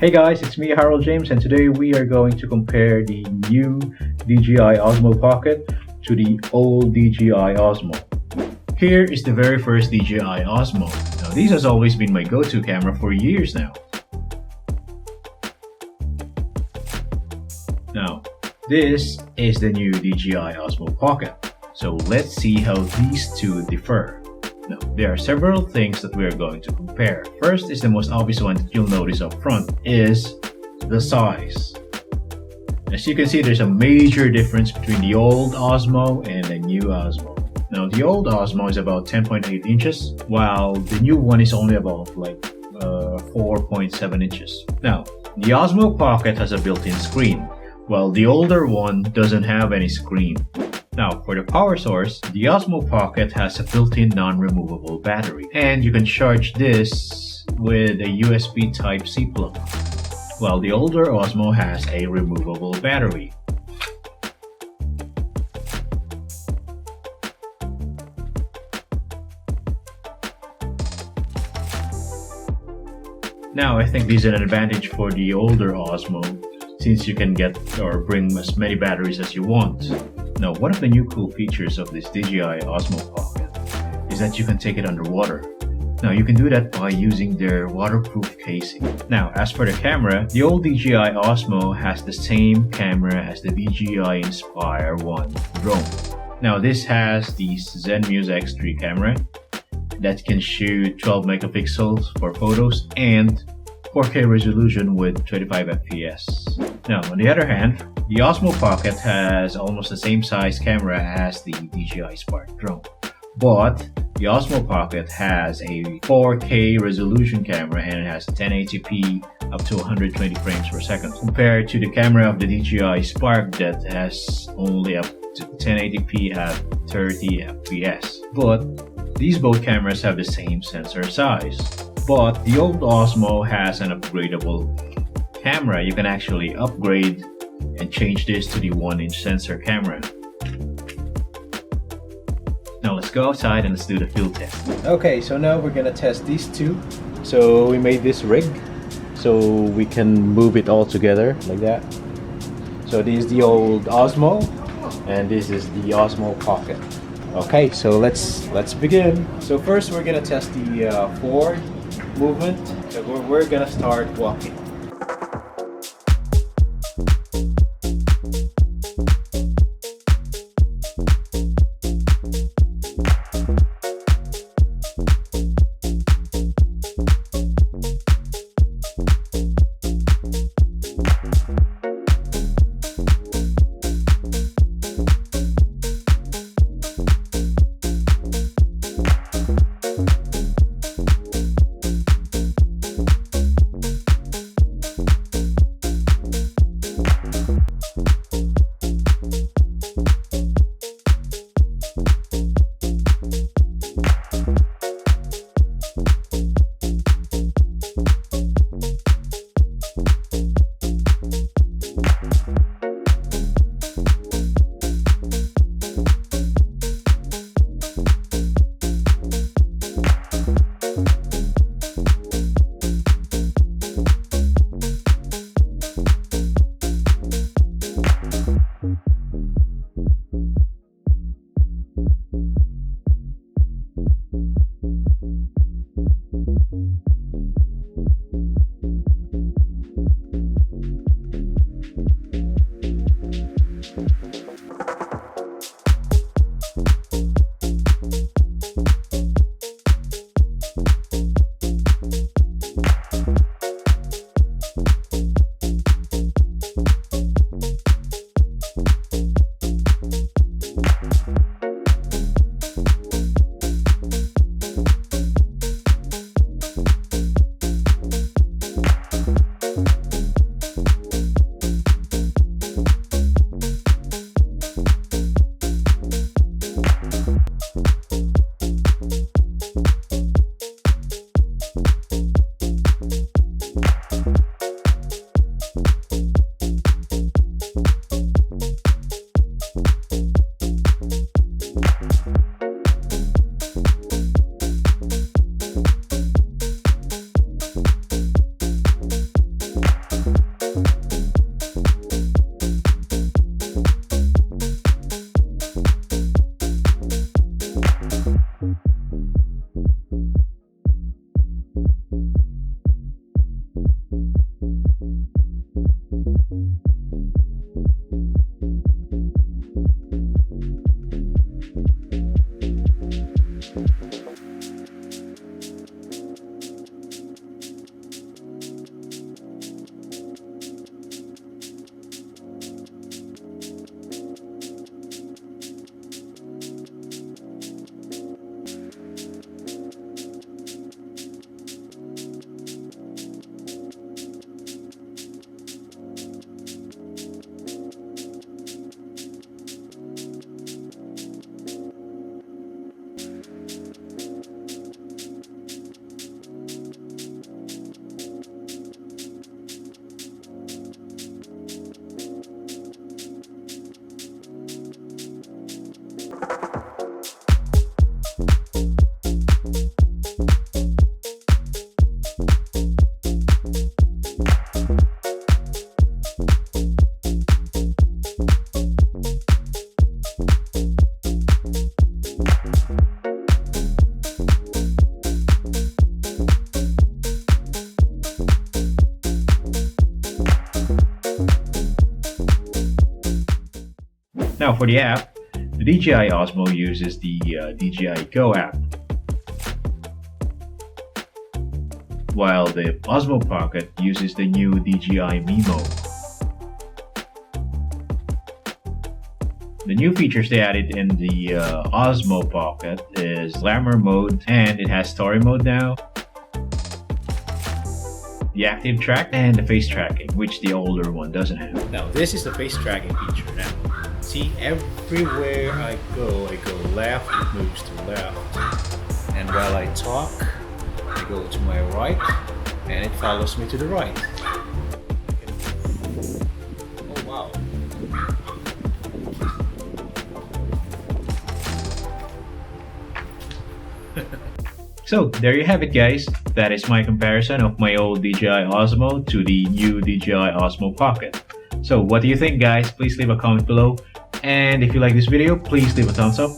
Hey guys, it's me Harold James, and today we are going to compare the new DJI Osmo Pocket to the old DJI Osmo. Here is the very first DJI Osmo. Now this has always been my go-to camera for years now. Now this is the new DJI Osmo Pocket. So let's see how these two differ. Now, there are several things that we are going to compare. First is the most obvious one that you'll notice up front is the size. As you can see, there's a major difference between the old Osmo and the new Osmo. Now, the old Osmo is about 10.8 inches, while the new one is only about 4.7 inches. Now, the Osmo Pocket has a built-in screen, while the older one doesn't have any screen. Now, for the power source, the Osmo Pocket has a built-in non-removable battery, and you can charge this with a USB Type-C plug, while the older Osmo has a removable battery. Now, I think this is an advantage for the older Osmo, since you can get or bring as many batteries as you want. Now, one of the new cool features of this DJI Osmo Pocket is that you can take it underwater. Now, you can do that by using their waterproof casing. Now, as for the camera, the old DJI Osmo has the same camera as the DJI Inspire 1 drone. Now, this has the Zenmuse X3 camera that can shoot 12 megapixels for photos and 4K resolution with 25 FPS. Now, on the other hand, the Osmo Pocket has almost the same size camera as the DJI Spark drone, but the Osmo Pocket has a 4K resolution camera and it has 1080p up to 120 frames per second, compared to the camera of the DJI Spark that has only up to 1080p at 30 FPS. But these both cameras have the same sensor size. But the old Osmo has an upgradable camera. You can actually upgrade and change this to the 1-inch sensor camera. Now let's go outside and let's do the field test. Okay, so now we're gonna test these two. So we made this rig so we can move it all together like that. So this is the old Osmo and this is the Osmo Pocket. Okay, so let's begin. So first we're gonna test the forward movement. So we're gonna start walking. Now for the app, the DJI Osmo uses the DJI Go app, while the Osmo Pocket uses the new DJI Mimo. The new features they added in the Osmo Pocket is glamour mode, and it has story mode now, the active track, and the face tracking, which the older one doesn't have. Now this is the face tracking feature. Now see, everywhere I go left, it moves to left, and while I talk I go to my right and it follows me to the right. Oh wow. So there you have it, guys. That is my comparison of my old DJI Osmo to the new DJI Osmo Pocket. So what do you think, guys? Please leave a comment below. And if you like this video, please leave a thumbs up.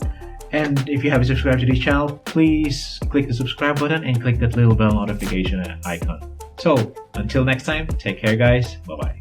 And if you haven't subscribed to this channel, please click the subscribe button and click that little bell notification icon. So until next time, take care, guys. Bye bye.